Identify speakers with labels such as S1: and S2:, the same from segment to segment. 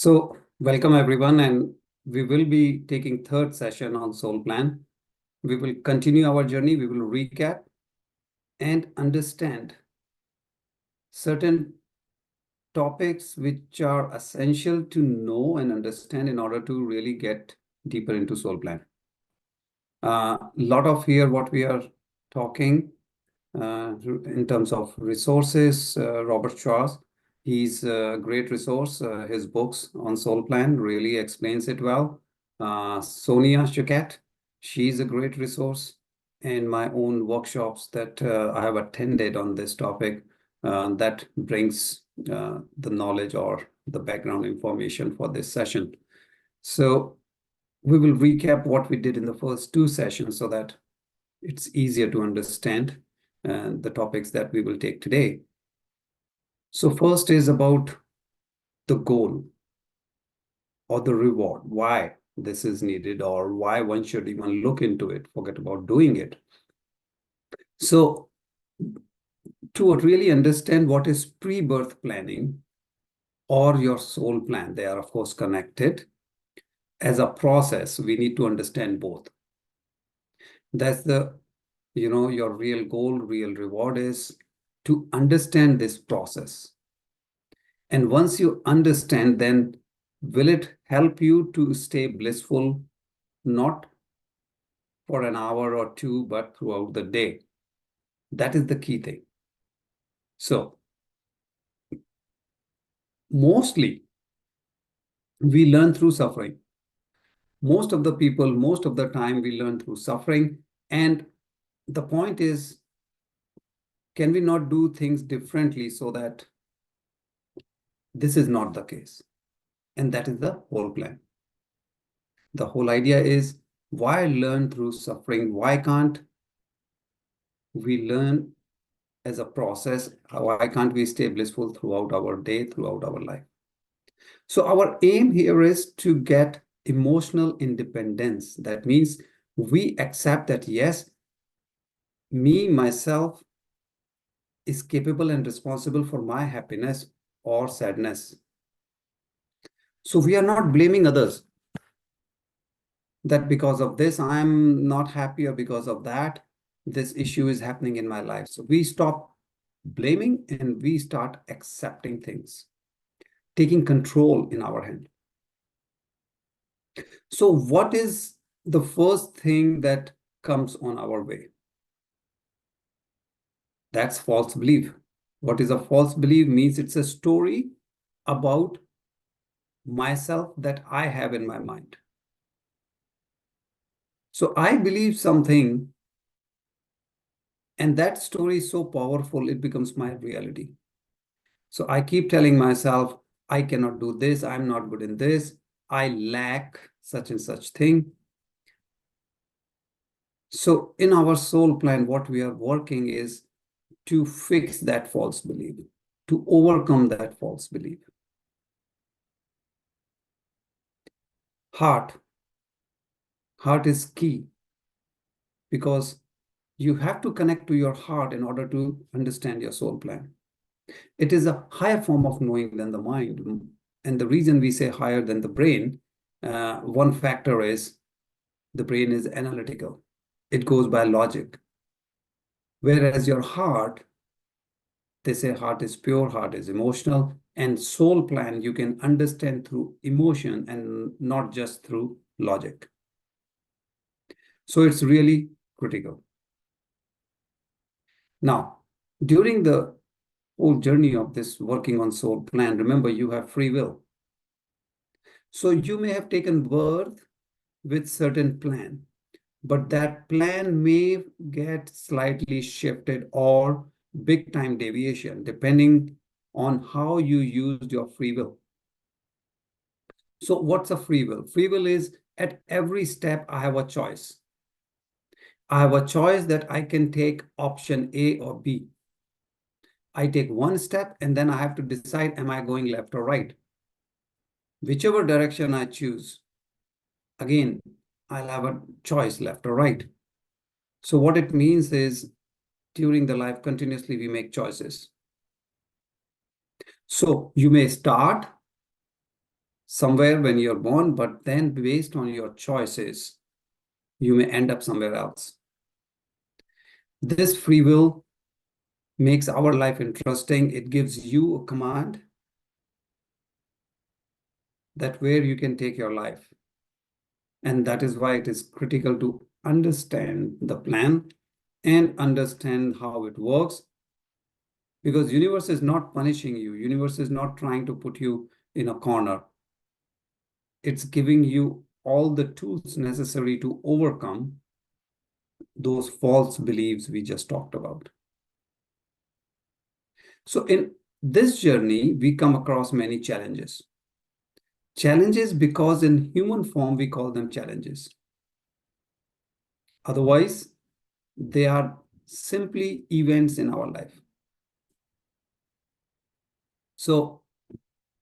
S1: So welcome everyone, and we will be taking third session on Soul Plan. We will continue our journey. We will recap and understand certain topics which are essential to know and understand in order to really get deeper into Soul Plan. A lot of here what we are talking in terms of resources, Robert Schwartz, he's a great resource. His books on Soul Plan really explains it well. Sonia Choquette, she's a great resource. And my own workshops that I have attended on this topic that brings the knowledge or the background information for this session. So we will recap what we did in the first two sessions so that it's easier to understand the topics that we will take today. So first is about the goal or the reward, why this is needed or why one should even look into it, forget about doing it. So to really understand what is pre-birth planning or your soul plan, they are of course connected. As a process, we need to understand both. That's the, your real goal, real reward is to understand this process. And once you understand, then will it help you to stay blissful, not for an hour or two, but throughout the day? That is the key thing. So mostly we learn through suffering. Most of the people, most of the time we learn through suffering. And the point is, can we not do things differently so that this is not the case? And that is the whole plan. The whole idea is, why learn through suffering? Why can't we learn as a process? Why can't we stay blissful throughout our day, throughout our life? So our aim here is to get emotional independence. That means we accept that, yes, me, myself, is capable and responsible for my happiness or sadness. So we are not blaming others that because of this, I'm not happy, or because of that, this issue is happening in my life. So we stop blaming and we start accepting things, taking control in our hand. So what is the first thing that comes on our way? That's false belief. What is a false belief? Means it's a story about myself that I have in my mind. So I believe something, and that story is so powerful, it becomes my reality. So I keep telling myself, I cannot do this, I'm not good in this, I lack such and such thing. So in our soul plan, what we are working is to fix that false belief, to overcome that false belief. Heart is key, because you have to connect to your heart in order to understand your soul plan. It is a higher form of knowing than the mind. And the reason we say higher than the brain, one factor is the brain is analytical. It goes by logic. Whereas your heart, they say heart is pure, heart is emotional, and soul plan you can understand through emotion and not just through logic. So it's really critical. Now, during the whole journey of this working on soul plan, remember you have free will. So you may have taken birth with certain plan, but that plan may get slightly shifted or big time deviation depending on how you used your free will. So what's a free will? Free will is at every step I have a choice. I have a choice that I can take option A or B. I take one step and then I have to decide, am I going left or right? Whichever direction I choose, again, I'll have a choice left or right. So what it means is during the life, continuously we make choices. So you may start somewhere when you're born, but then based on your choices, you may end up somewhere else. This free will makes our life interesting. It gives you a command that where you can take your life. And that is why it is critical to understand the plan and understand how it works, because universe is not punishing you. Universe is not trying to put you in a corner. It's giving you all the tools necessary to overcome those false beliefs we just talked about. So in this journey, we come across many challenges. Challenges because in human form, we call them challenges. Otherwise, they are simply events in our life. So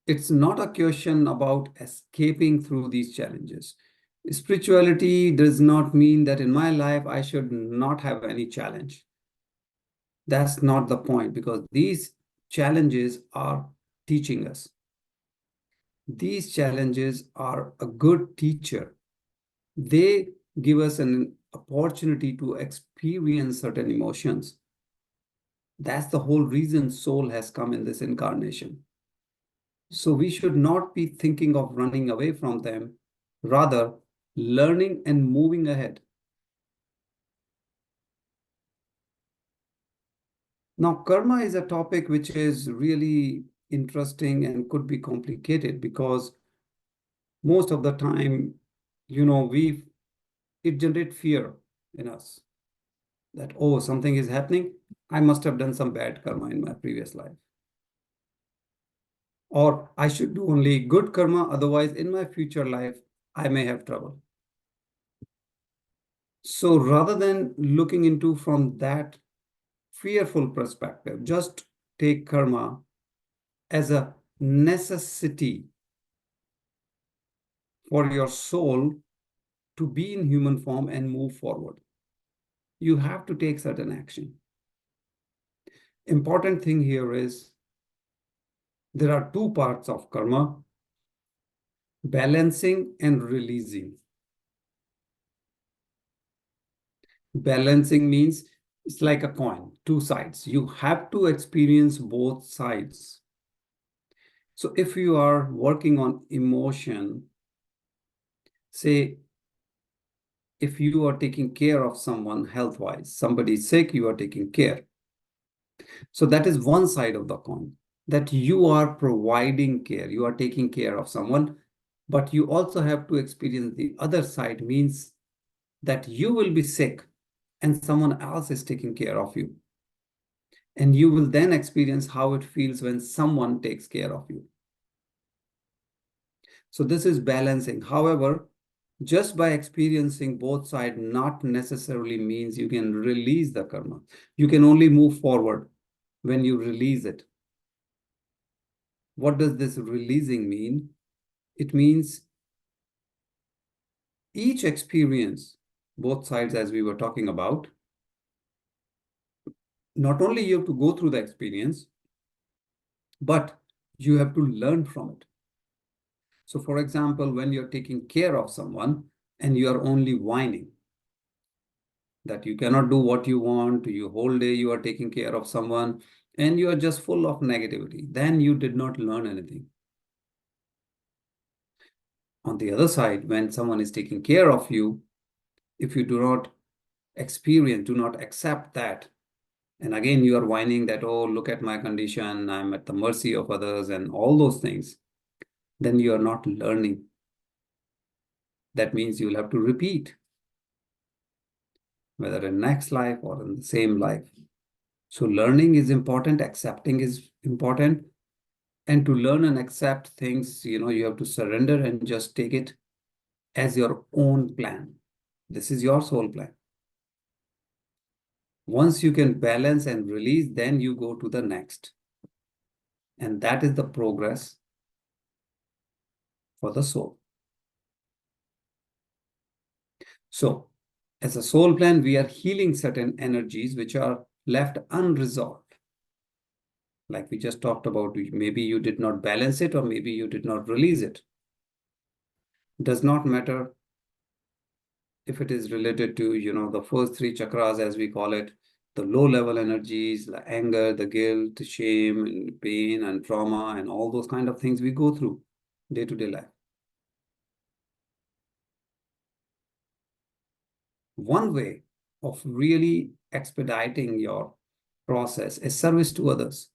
S1: it's not a question about escaping through these challenges. Spirituality does not mean that in my life I should not have any challenge. That's not the point, because these challenges are teaching us. These challenges are a good teacher. They give us an opportunity to experience certain emotions. That's the whole reason soul has come in this incarnation. So we should not be thinking of running away from them, rather learning and moving ahead. Now, karma is a topic which is really interesting and could be complicated, because most of the time, it generates fear in us that, oh, something is happening. I must have done some bad karma in my previous life. Or I should do only good karma, otherwise in my future life, I may have trouble. So rather than looking into from that fearful perspective, just take karma as a necessity for your soul to be in human form and move forward. You have to take certain action. Important thing here is there are two parts of karma: balancing and releasing. Balancing means it's like a coin, two sides. You have to experience both sides. So if you are working on emotion, say, if you are taking care of someone health-wise, somebody is sick, you are taking care. So that is one side of the coin, that you are providing care, you are taking care of someone, but you also have to experience the other side, means that you will be sick and someone else is taking care of you. And you will then experience how it feels when someone takes care of you. So this is balancing. However, just by experiencing both sides not necessarily means you can release the karma. You can only move forward when you release it. What does this releasing mean? It means each experience, both sides as we were talking about, not only you have to go through the experience, but you have to learn from it. So for example, when you're taking care of someone and you are only whining that you cannot do what you want, you whole day you are taking care of someone and you are just full of negativity, then you did not learn anything. On the other side, when someone is taking care of you, if you do not experience, do not accept that, and again you are whining that, oh, look at my condition, I'm at the mercy of others and all those things, then you are not learning. That means you'll have to repeat, whether in next life or in the same life. So learning is important, accepting is important. And to learn and accept things, you have to surrender and just take it as your own plan. This is your soul plan. Once you can balance and release, then you go to the next. And that is the progress for the soul. So as a soul plan, we are healing certain energies which are left unresolved. Like we just talked about, maybe you did not balance it or maybe you did not release it. Does not matter if it is related to, the first three chakras, as we call it, the low level energies, the anger, the guilt, the shame, and pain, and trauma, and all those kind of things we go through day to day life. One way of really expediting your process is service to others.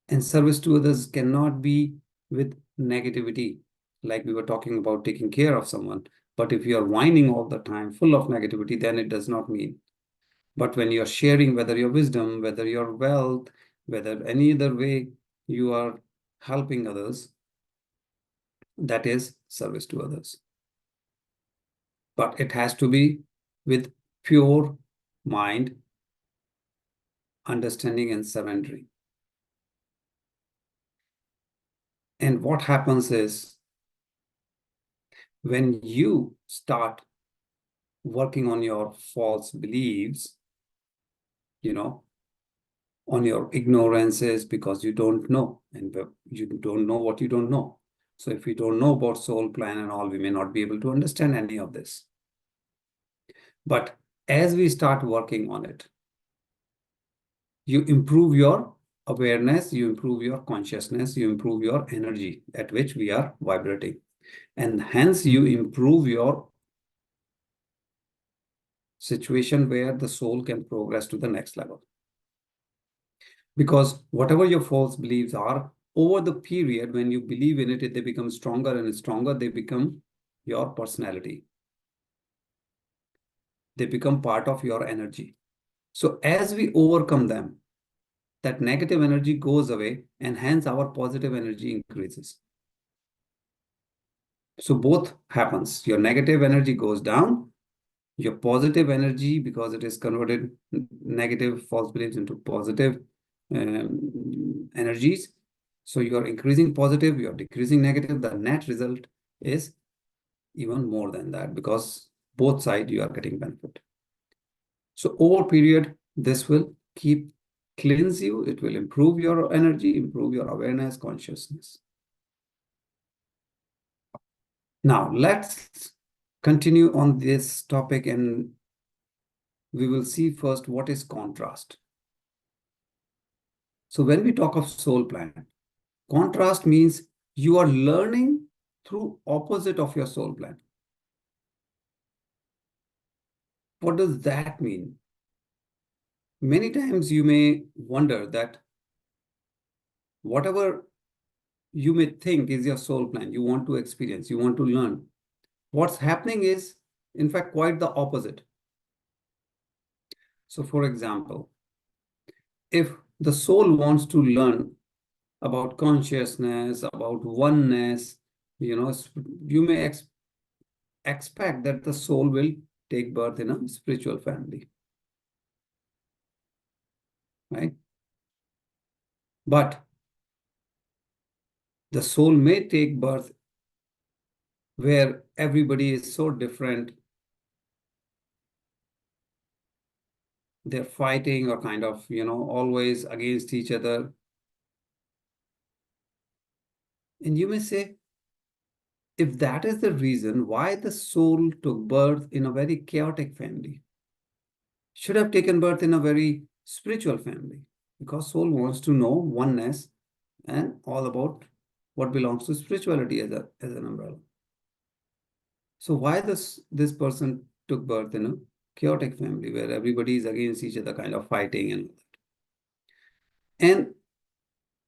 S1: And service to others cannot be with negativity, like we were talking about taking care of someone. But if you are whining all the time, full of negativity, then it does not mean. But when you're sharing, whether your wisdom, whether your wealth, whether any other way you are helping others, that is service to others. But it has to be with pure mind, understanding, and surrendering. And what happens is when you start working on your false beliefs, on your ignorances, because you don't know, and you don't know what you don't know. So if we don't know about soul plan and all, we may not be able to understand any of this. But as we start working on it, you improve your awareness, you improve your consciousness, you improve your energy at which we are vibrating. And hence you improve your situation where the soul can progress to the next level. Because whatever your false beliefs are, over the period when you believe in it, they become stronger and stronger. They become your personality. They become part of your energy. So as we overcome them, that negative energy goes away, and hence our positive energy increases. So both happens. Your negative energy goes down. Your positive energy, because it is converted negative false beliefs into positive energies. So you are increasing positive, you are decreasing negative. The net result is even more than that, because both sides you are getting benefit. So over period, this will keep cleanse you. It will improve your energy, improve your awareness, consciousness. Now let's continue on this topic, and we will see first what is contrast. So when we talk of soul plan, contrast means you are learning through opposite of your soul plan. What does that mean? Many times you may wonder that whatever you may think is your soul plan, you want to experience, you want to learn. What's happening is, in fact, quite the opposite. So for example, if the soul wants to learn about consciousness, about oneness, you may expect that the soul will take birth in a spiritual family, right? But the soul may take birth where everybody is so different. They're fighting or kind of, always against each other. And you may say, if that is the reason why the soul took birth in a very chaotic family, should have taken birth in a very spiritual family, because soul wants to know oneness and all about what belongs to spirituality as an umbrella. So why this person took birth in a chaotic family where everybody is against each other, kind of fighting and all that? And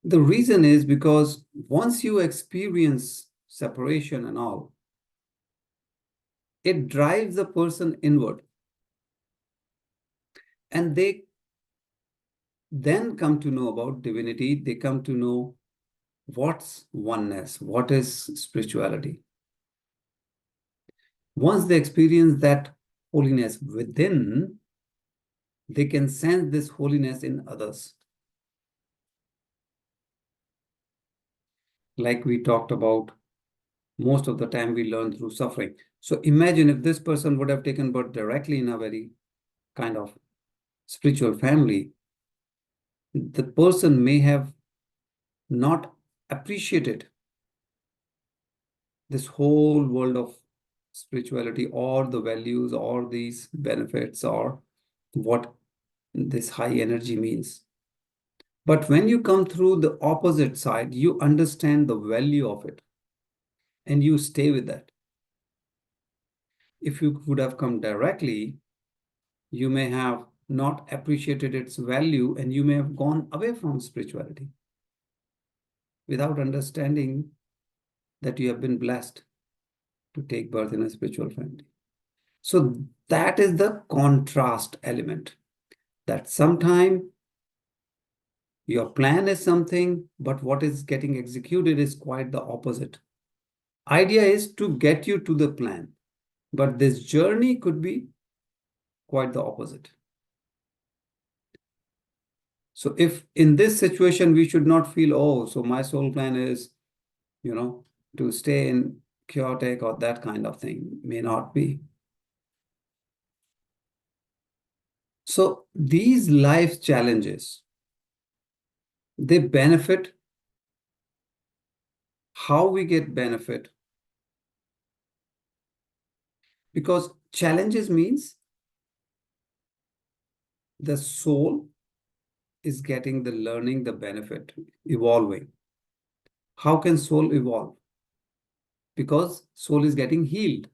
S1: the reason is because once you experience separation and all, it drives the person inward. And they then come to know about divinity. They come to know what's oneness, what is spirituality. Once they experience that holiness within, they can sense this holiness in others. Like we talked about, most of the time we learn through suffering. So imagine if this person would have taken birth directly in a very kind of spiritual family, the person may have not appreciated this whole world of spirituality, or the values, or these benefits, or what this high energy means. But when you come through the opposite side, you understand the value of it and you stay with that. If you would have come directly, you may have not appreciated its value and you may have gone away from spirituality without understanding that you have been blessed to take birth in a spiritual family. So that is the contrast element, that sometimes your plan is something, but what is getting executed is quite the opposite. Idea is to get you to the plan, but this journey could be quite the opposite. So if in this situation, we should not feel, oh, so my soul plan is, to stay in chaotic or that kind of thing, may not be. So these life challenges, they benefit how we get benefit. Because challenges means the soul is getting the learning, the benefit, evolving. How can soul evolve? Because soul is getting healed.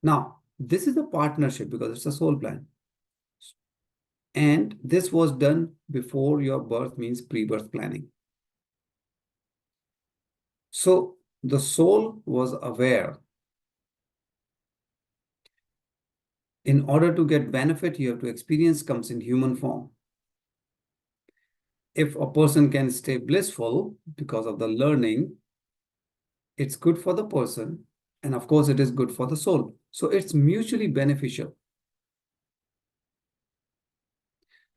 S1: Now, this is a partnership because it's a soul plan. And this was done before your birth, means pre-birth planning. So the soul was aware. In order to get benefit, you have to experience comes in human form. If a person can stay blissful because of the learning, it's good for the person. And of course, it is good for the soul. So it's mutually beneficial.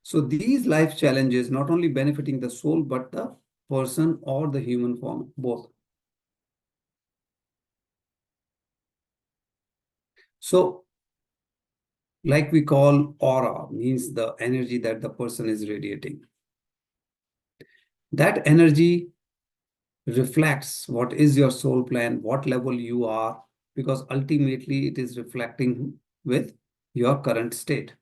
S1: So these life challenges not only benefiting the soul, but the person or the human form, both. So like we call aura, means the energy that the person is radiating. That energy reflects what is your soul plan, what level you are, because ultimately it is reflecting with your current state.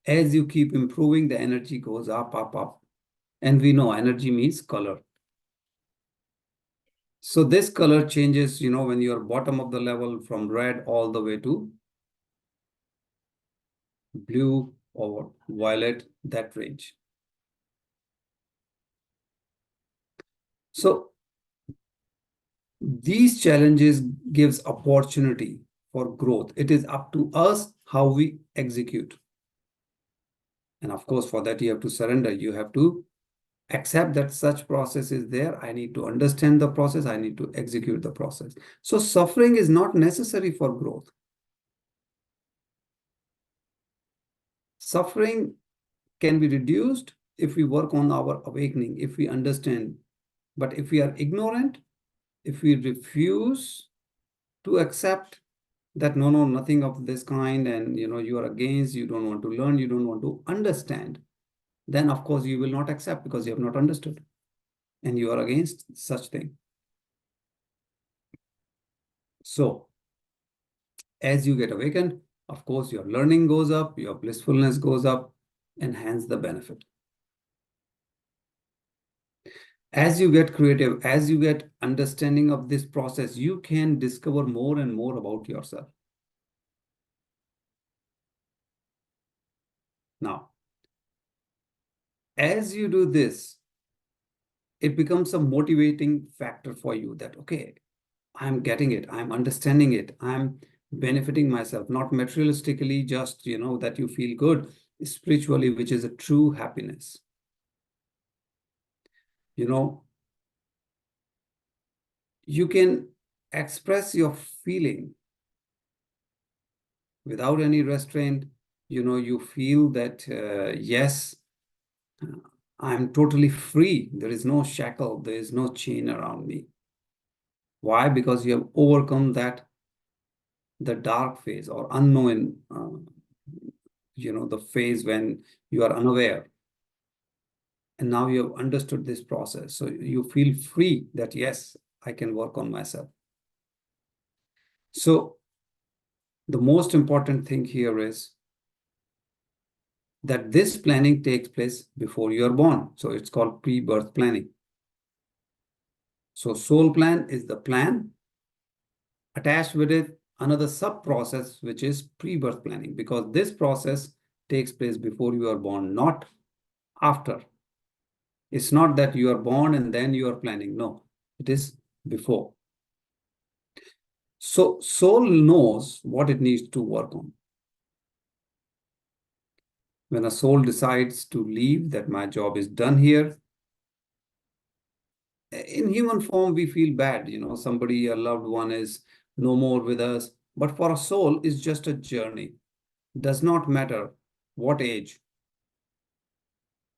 S1: As you keep improving, the energy goes up, up, up. And we know energy means color. So this color changes, when you're bottom of the level from red all the way to blue or violet, that range. So these challenges gives opportunity for growth. It is up to us how we execute. And of course, for that, you have to surrender. You have to accept that such process is there. I need to understand the process. I need to execute the process. So suffering is not necessary for growth. Suffering can be reduced if we work on our awakening, if we understand. But if we are ignorant, if we refuse to accept that no, nothing of this kind, and you are against, you don't want to learn, you don't want to understand, then of course you will not accept because you have not understood and you are against such thing. So as you get awakened, of course your learning goes up, your blissfulness goes up, and hence the benefit. As you get creative, as you get understanding of this process, you can discover more and more about yourself. Now, as you do this, it becomes a motivating factor for you that, okay, I'm getting it, I'm understanding it, I'm benefiting myself, not materialistically, just, that you feel good, spiritually, which is a true happiness. You can express your feeling without any restraint. You feel that, yes, I'm totally free. There is no shackle. There is no chain around me. Why? Because you have overcome the dark phase or unknown, the phase when you are unaware. And now you have understood this process. So you feel free that, yes, I can work on myself. So the most important thing here is that this planning takes place before you are born. So it's called pre-birth planning. So soul plan is the plan. Attached with it, another sub-process, which is pre-birth planning, because this process takes place before you are born, not after. It's not that you are born and then you are planning. No, it is before. So soul knows what it needs to work on. When a soul decides to leave, that my job is done here, in human form, we feel bad. Somebody, a loved one, is no more with us. But for a soul, it's just a journey. Does not matter what age.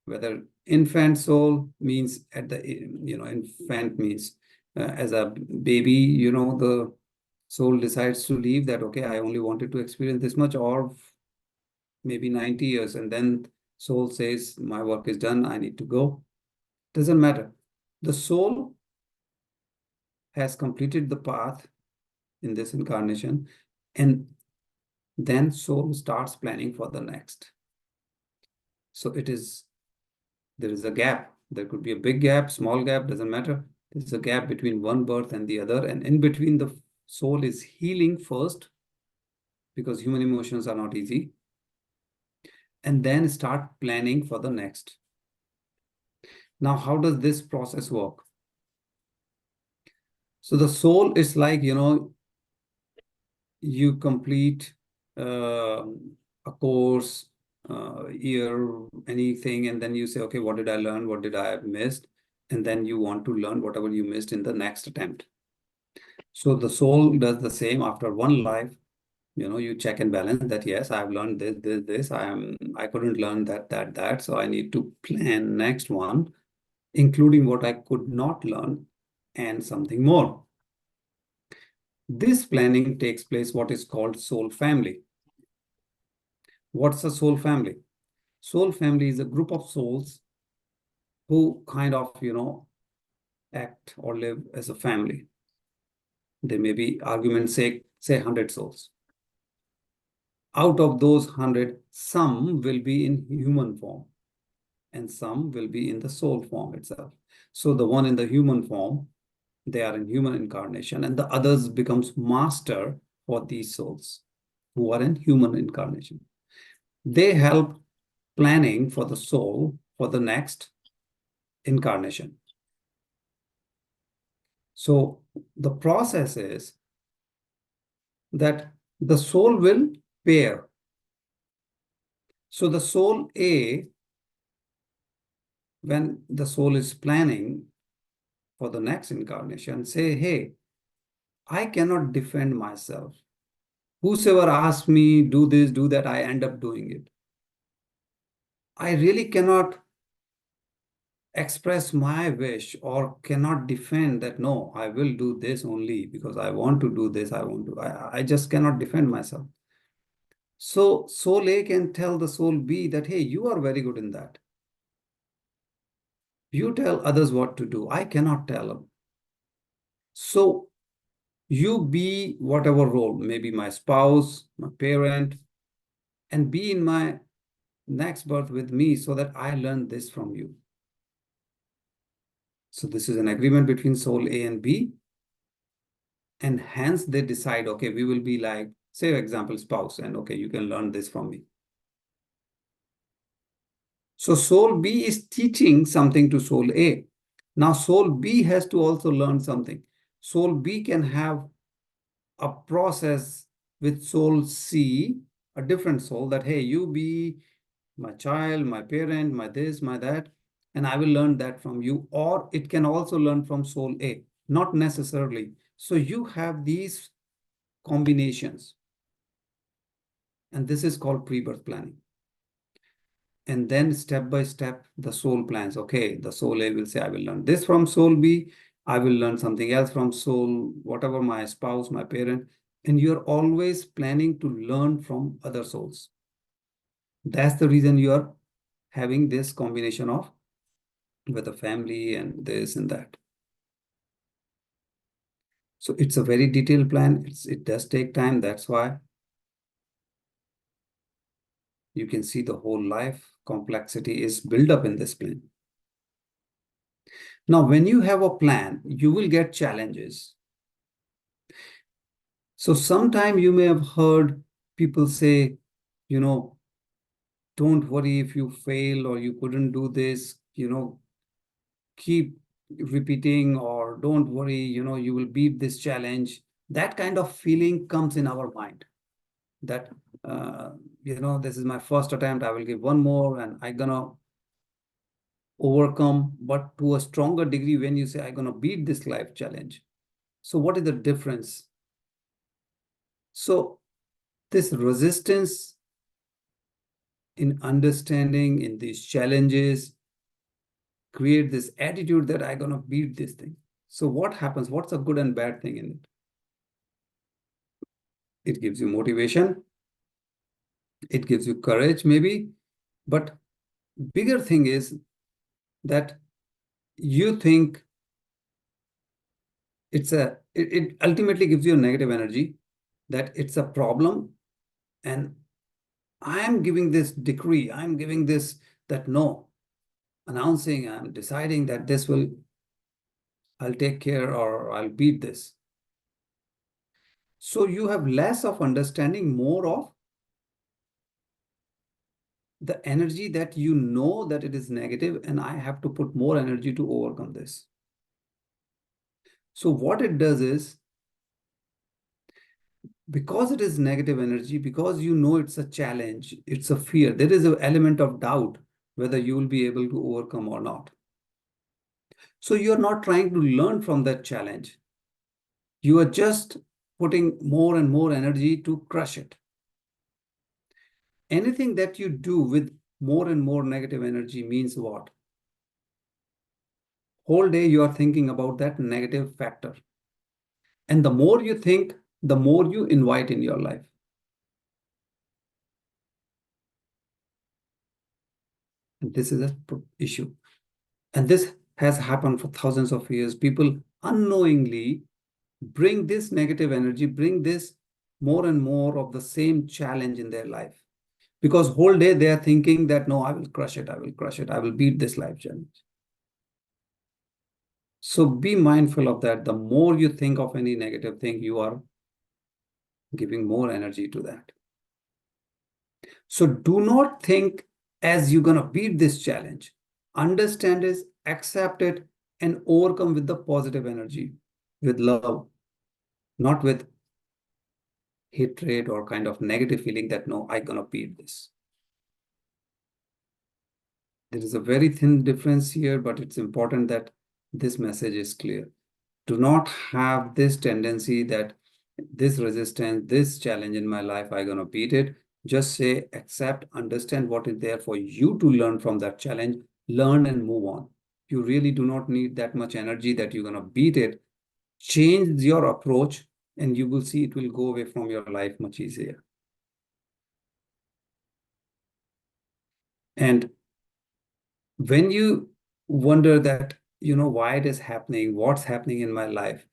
S1: Whether infant soul means infant means as a baby, the soul decides to leave, that, okay, I only wanted to experience this much, or maybe 90 years. And then soul says, my work is done, I need to go. Doesn't matter. The soul has completed the path in this incarnation, and then soul starts planning for the next. So there is a gap. There could be a big gap, small gap, doesn't matter. There's a gap between one birth and the other. And in between, the soul is healing first, because human emotions are not easy, and then start planning for the next. Now, how does this process work? So the soul is like, you complete a course, year, anything, and then you say, okay, what did I learn? What did I have missed? And then you want to learn whatever you missed in the next attempt. So the soul does the same after one life. You check and balance that, yes, I've learned this. I couldn't learn that. So I need to plan next one, including what I could not learn and something more. This planning takes place what is called soul family. What's a soul family? Soul family is a group of souls who kind of, act or live as a family. There may be, argument's sake, say 100 souls. Out of those 100, some will be in human form and some will be in the soul form itself. So the one in the human form, they are in human incarnation, and the others becomes master for these souls who are in human incarnation. They help planning for the soul for the next incarnation. So the process is that the soul will pair. So the soul A, when the soul is planning for the next incarnation, say, hey, I cannot defend myself. Whosoever asks me, do this, do that, I end up doing it. I really cannot express my wish or cannot defend that, no, I will do this only because I want to do this. I just cannot defend myself. So soul A can tell the soul B that, hey, you are very good in that. You tell others what to do. I cannot tell them. So you be whatever role, maybe my spouse, my parent, and be in my next birth with me so that I learn this from you. So this is an agreement between soul A and B. And hence they decide, okay, we will be like, say, for example, spouse, and okay, you can learn this from me. So soul B is teaching something to soul A. Now soul B has to also learn something. Soul B can have a process with soul C, a different soul, that, hey, you be my child, my parent, my this, my that, and I will learn that from you. Or it can also learn from soul A, not necessarily. So you have these combinations. And this is called pre-birth planning. And then step by step, the soul plans. Okay, the soul A will say, I will learn this from soul B. I will learn something else from soul, whatever, my spouse, my parent. And you're always planning to learn from other souls. That's the reason you are having this combination of with a family and this and that. So it's a very detailed plan. It does take time. That's why you can see the whole life complexity is built up in this plan. Now, when you have a plan, you will get challenges. So sometime you may have heard people say, don't worry if you fail or you couldn't do this, keep repeating, or don't worry, you will beat this challenge. That kind of feeling comes in our mind that, this is my first attempt. I will give one more and I'm gonna overcome, but to a stronger degree when you say, I'm gonna beat this life challenge. So what is the difference? So this resistance in understanding in these challenges create this attitude that I'm gonna beat this thing. So what happens? What's a good and bad thing in it? It gives you motivation. It gives you courage, maybe. But bigger thing is that you think it ultimately gives you a negative energy, that it's a problem. And I am giving this decree, I'm giving this, that no, announcing, I'm deciding that I'll take care or I'll beat this. So you have less of understanding, more of the energy that you know that it is negative and I have to put more energy to overcome this. So what it does is, because it is negative energy, because you know it's a challenge, it's a fear, there is an element of doubt whether you will be able to overcome or not. So you're not trying to learn from that challenge. You are just putting more and more energy to crush it. Anything that you do with more and more negative energy means what? Whole day you are thinking about that negative factor. And the more you think, the more you invite in your life. And this is an issue. And this has happened for thousands of years. People unknowingly bring this negative energy, bring this more and more of the same challenge in their life. Because whole day they are thinking that, no, I will crush it, I will crush it, I will beat this life challenge. So be mindful of that. The more you think of any negative thing, you are giving more energy to that. So do not think as you're going to beat this challenge. Understand it, accept it, and overcome with the positive energy, with love, not with hatred or kind of negative feeling that, no, I'm going to beat this. There is a very thin difference here, but it's important that this message is clear. Do not have this tendency that this resistance, this challenge in my life, I'm going to beat it. Just say, accept, understand what is there for you to learn from that challenge, learn and move on. You really do not need that much energy that you're going to beat it. Change your approach and you will see it will go away from your life much easier. And when you wonder that, why it is happening, what's happening in my life,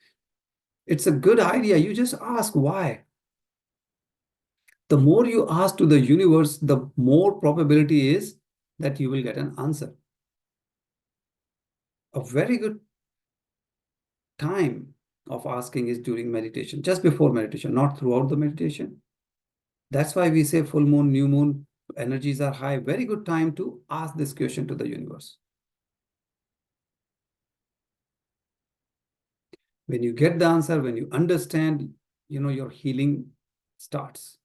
S1: it's a good idea. You just ask why. The more you ask to the universe, the more probability is that you will get an answer. A very good time of asking is during meditation, just before meditation, not throughout the meditation. That's why we say full moon, new moon, energies are high. Very good time to ask this question to the universe. When you get the answer, when you understand, your healing starts.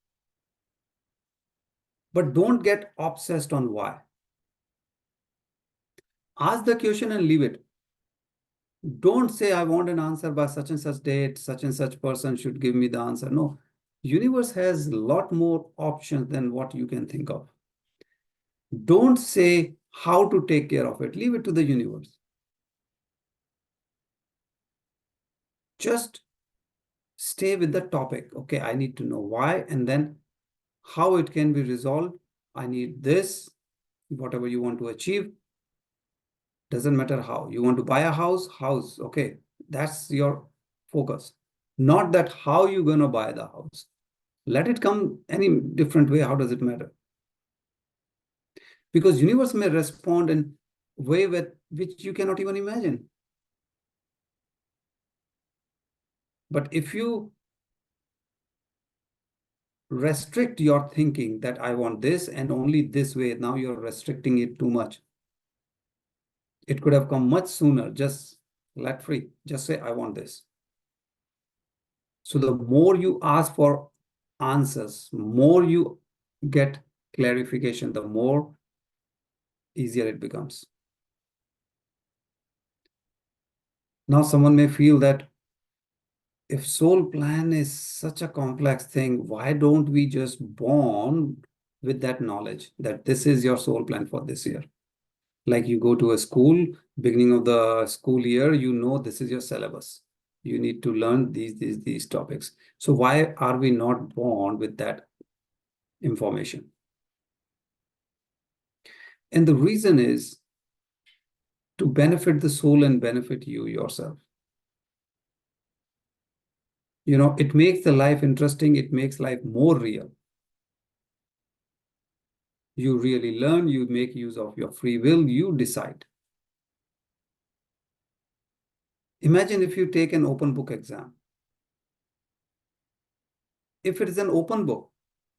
S1: But don't get obsessed on why. Ask the question and leave it. Don't say, I want an answer by such and such date, such and such person should give me the answer. No, universe has a lot more options than what you can think of. Don't say how to take care of it. Leave it to the universe. Just stay with the topic. Okay, I need to know why and then how it can be resolved. I need this, whatever you want to achieve. Doesn't matter how. You want to buy a house, okay. That's your focus. Not that how you're going to buy the house. Let it come any different way. How does it matter? Because universe may respond in way which you cannot even imagine. But if you restrict your thinking that I want this and only this way, now you're restricting it too much. It could have come much sooner. Just let free. Just say, I want this. So the more you ask for answers, more you get clarification, the more easier it becomes. Now, someone may feel that if soul plan is such a complex thing, why don't we just born with that knowledge that this is your soul plan for this year? Like you go to a school, beginning of the school year, you know this is your syllabus. You need to learn these topics. So why are we not born with that information? And the reason is to benefit the soul and benefit you yourself. You know, it makes the life interesting. It makes life more real. You really learn, you make use of your free will, you decide. Imagine if you take an open book exam. If it is an open book,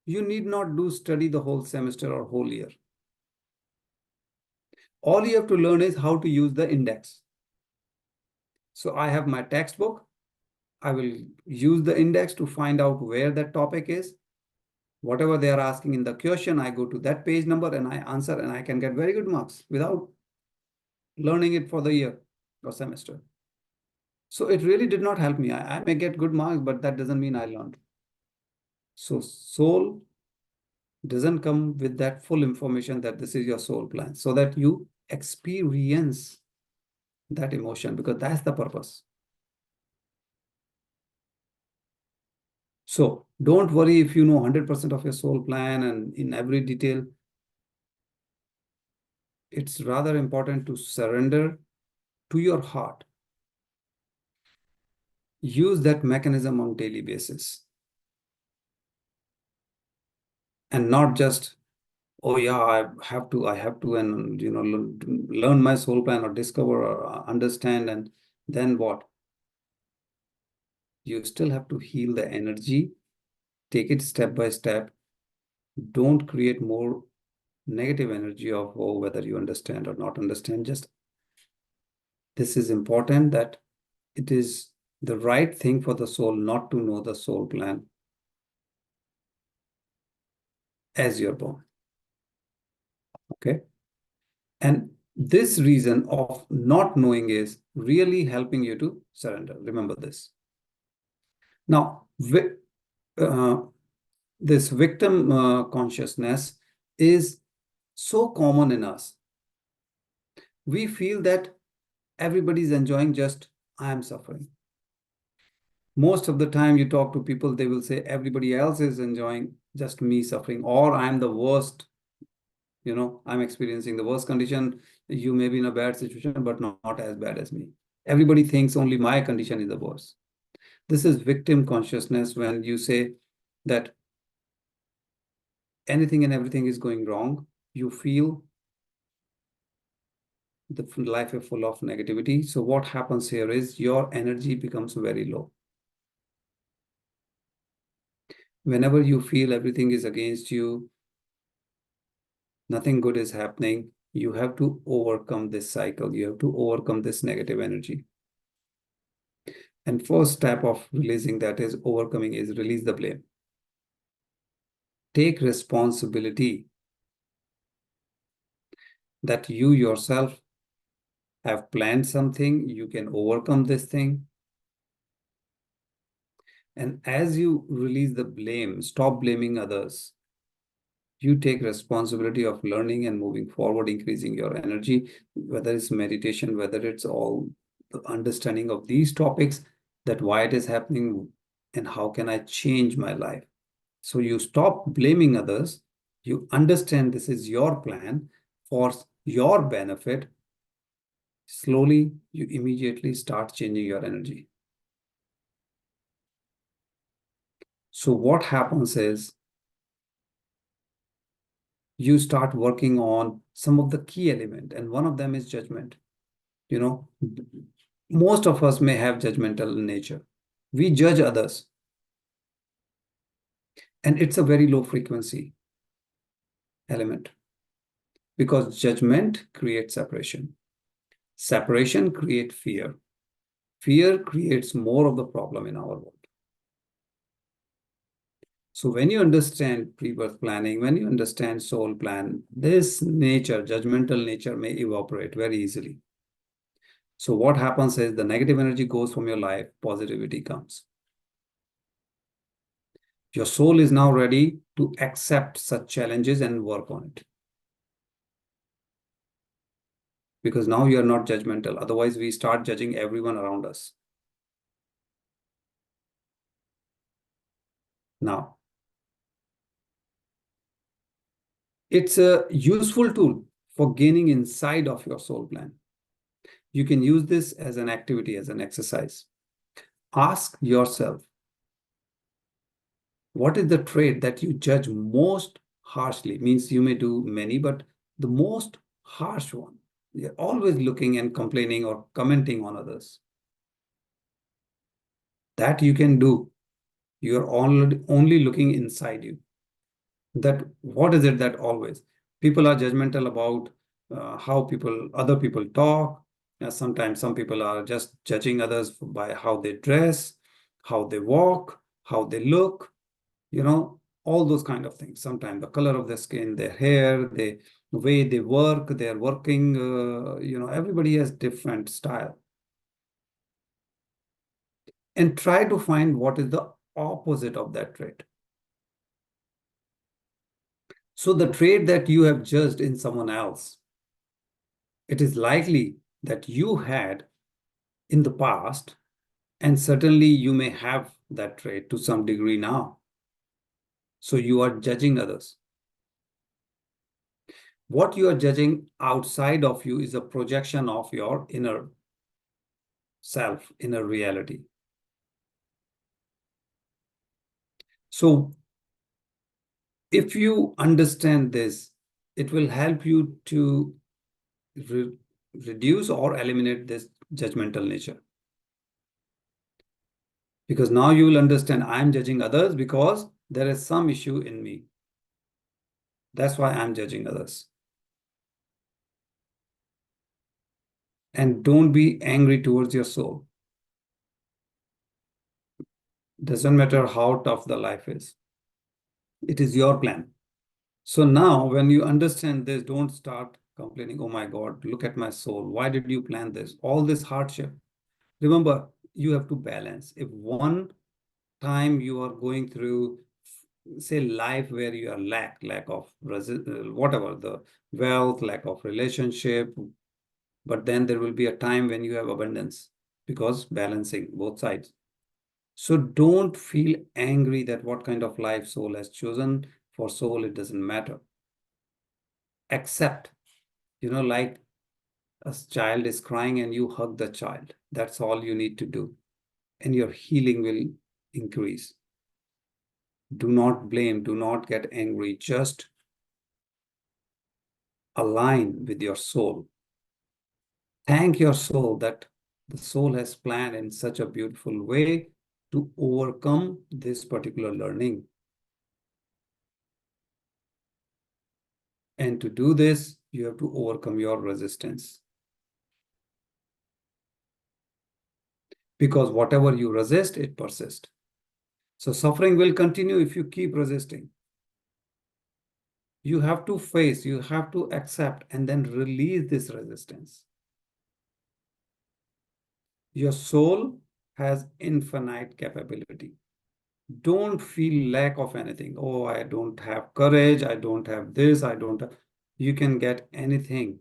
S1: you need not do study the whole semester or whole year. All you have to learn is how to use the index. So I have my textbook. I will use the index to find out where that topic is. Whatever they are asking in the question, I go to that page number and I answer, and I can get very good marks without learning it for the year or semester. So it really did not help me. I may get good marks, but that doesn't mean I learned. So soul doesn't come with that full information that this is your soul plan, so that you experience that emotion, because that's the purpose. So don't worry if you know 100% of your soul plan and in every detail. It's rather important to surrender to your heart. Use that mechanism on daily basis. And not just, oh yeah, I have to, and learn my soul plan or discover or understand, and then what? You still have to heal the energy. Take it step by step. Don't create more negative energy of, oh, whether you understand or not understand. Just, this is important, that it is the right thing for the soul not to know the soul plan as you're born. Okay. And this reason of not knowing is really helping you to surrender. Remember this. Now, this victim consciousness is so common in us. We feel that everybody's enjoying, just I am suffering. Most of the time you talk to people, they will say everybody else is enjoying, just me suffering, or I'm the worst. I'm experiencing the worst condition. You may be in a bad situation, but not as bad as me. Everybody thinks only my condition is the worst. This is victim consciousness, when you say that anything and everything is going wrong. You feel the life is full of negativity. So what happens here is your energy becomes very low. Whenever you feel everything is against you, nothing good is happening, you have to overcome this cycle. You have to overcome this negative energy. And first step of releasing that is overcoming is release the blame. Take responsibility that you yourself have planned something, you can overcome this thing. And as you release the blame, stop blaming others. You take responsibility of learning and moving forward, increasing your energy, whether it's meditation, whether it's all the understanding of these topics, that why it is happening and how can I change my life. So you stop blaming others. You understand this is your plan for your benefit. slowly you immediately start changing your energy. So what happens is you start working on some of the key element, and one of them is judgment. You know, most of us may have judgmental nature. We judge others, and it's a very low frequency element because judgment creates separation. Separation creates fear. Fear creates more of the problem in our world. So when you understand pre-birth planning, when you understand soul plan, this nature, judgmental nature may evaporate very easily. So what happens is the negative energy goes from your life, positivity comes. Your soul is now ready to accept such challenges and work on it. Because now you are not judgmental. Otherwise, we start judging everyone around us. Now, it's a useful tool for gaining insight of your soul plan. You can use this as an activity, as an exercise. Ask yourself, what is the trait that you judge most harshly? Means you may do many, but the most harsh one. You're always looking and complaining or commenting on others. That you can do. You're only looking inside you. That what is it that always people are judgmental about how other people talk. Sometimes some people are just judging others by how they dress, how they walk, how they look, all those kind of things. Sometimes the color of their skin, their hair, the way they work, they're working, everybody has different style. And try to find what is the opposite of that trait. So the trait that you have judged in someone else, it is likely that you had in the past, and certainly you may have that trait to some degree now. So you are judging others. What you are judging outside of you is a projection of your inner self, inner reality. So if you understand this, it will help you to reduce or eliminate this judgmental nature. Because now you will understand I'm judging others because there is some issue in me. That's why I'm judging others. And don't be angry towards your soul. Doesn't matter how tough the life is. It is your plan. So now when you understand this, don't start complaining, oh my God, look at my soul. Why did you plan this? All this hardship. Remember, you have to balance. If one time you are going through, say, life where you are lack of whatever, the wealth, lack of relationship, but then there will be a time when you have abundance because balancing both sides. So don't feel angry that what kind of life soul has chosen. For soul, it doesn't matter. Accept, like a child is crying and you hug the child. That's all you need to do. And your healing will increase. Do not blame, do not get angry. Just align with your soul. Thank your soul that the soul has planned in such a beautiful way to overcome this particular learning. And to do this, you have to overcome your resistance. Because whatever you resist, it persists. So suffering will continue if you keep resisting. You have to face, you have to accept, and then release this resistance. Your soul has infinite capability. Don't feel lack of anything. Oh, I don't have courage. I don't have this. I don't have... You can get anything.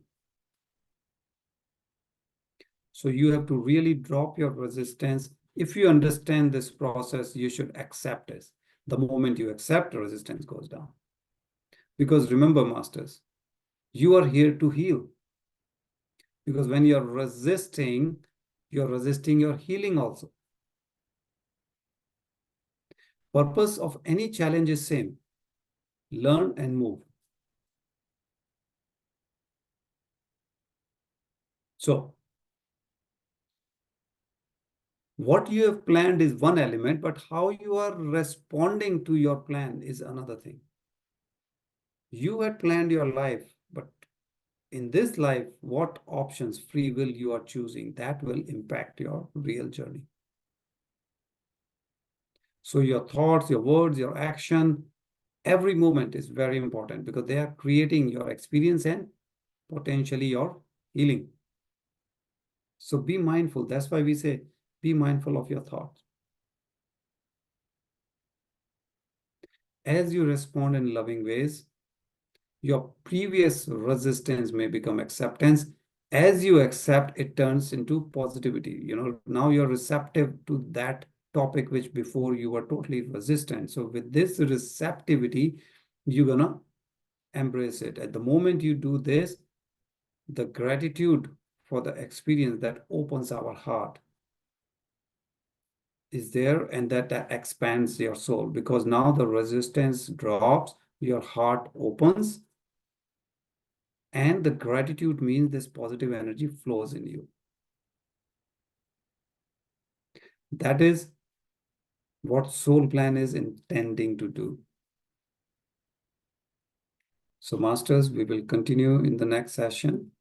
S1: So you have to really drop your resistance. If you understand this process, you should accept it. The moment you accept, resistance goes down. Because remember, masters, you are here to heal. Because when you're resisting your healing also. Purpose of any challenge is same. Learn and move. So what you have planned is one element, but how you are responding to your plan is another thing. You had planned your life, but in this life, what options, free will you are choosing, that will impact your real journey. So your thoughts, your words, your action, every moment is very important because they are creating your experience and potentially your healing. So be mindful. That's why we say, be mindful of your thoughts. As you respond in loving ways, your previous resistance may become acceptance. As you accept, it turns into positivity. Now you're receptive to that topic, which before you were totally resistant. So with this receptivity, you're gonna embrace it. At the moment you do this, the gratitude for the experience that opens our heart is there, and that expands your soul, because now the resistance drops, your heart opens, and the gratitude means this positive energy flows in you. That is what Soul Plan is intending to do. So, Masters, we will continue in the next session.